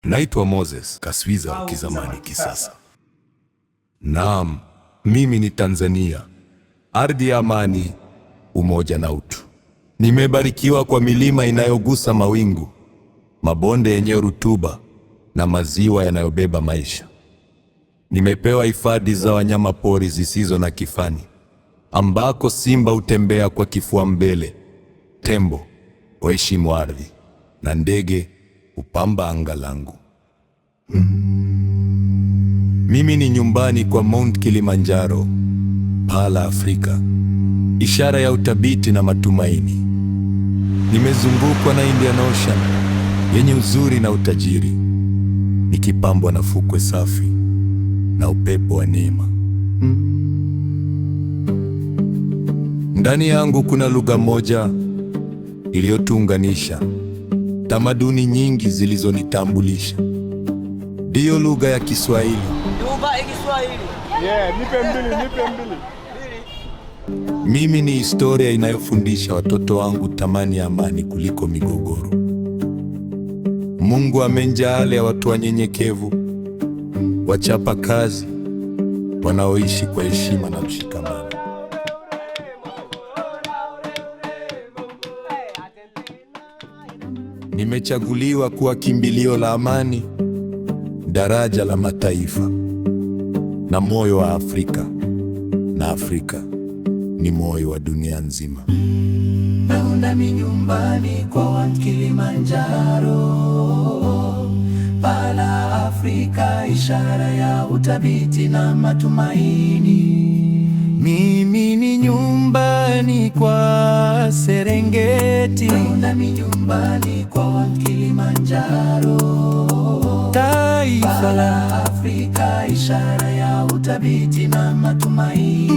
Naitwa Moses Kaswiza wa kizamani kisasa. Naam, mimi ni Tanzania, ardhi ya amani, umoja na utu. Nimebarikiwa kwa milima inayogusa mawingu, mabonde yenye rutuba na maziwa yanayobeba maisha. Nimepewa hifadhi za wanyama pori zisizo na kifani, ambako simba hutembea kwa kifua mbele, tembo waheshimu ardhi na ndege hupamba anga langu. Mimi ni nyumbani kwa Mount Kilimanjaro, paa la Afrika, ishara ya uthabiti na matumaini. Nimezungukwa na Indian Ocean yenye uzuri na utajiri, nikipambwa na fukwe safi na upepo wa neema. Ndani yangu kuna lugha moja iliyotuunganisha, tamaduni nyingi zilizonitambulisha. Ndiyo lugha ya Kiswahili. Nipe mbili. Mimi ni historia inayofundisha watoto wangu thamani ya amani kuliko migogoro. Mungu amenjalia watu wanyenyekevu, wachapa kazi, wanaoishi kwa heshima na mshikamano. Nimechaguliwa kuwa kimbilio la amani, daraja la mataifa na moyo wa Afrika, na Afrika ni moyo wa dunia nzima. Naunda mi nyumbani kwa Mount Kilimanjaro, paa la Afrika, ishara ya uthabiti na matumaini. Mimi ni nyumbani kwa Serengeti. Naunda mi nyumbani kwa Mount Kilimanjaro, taifa la Afrika, ishara ya uthabiti na matumaini.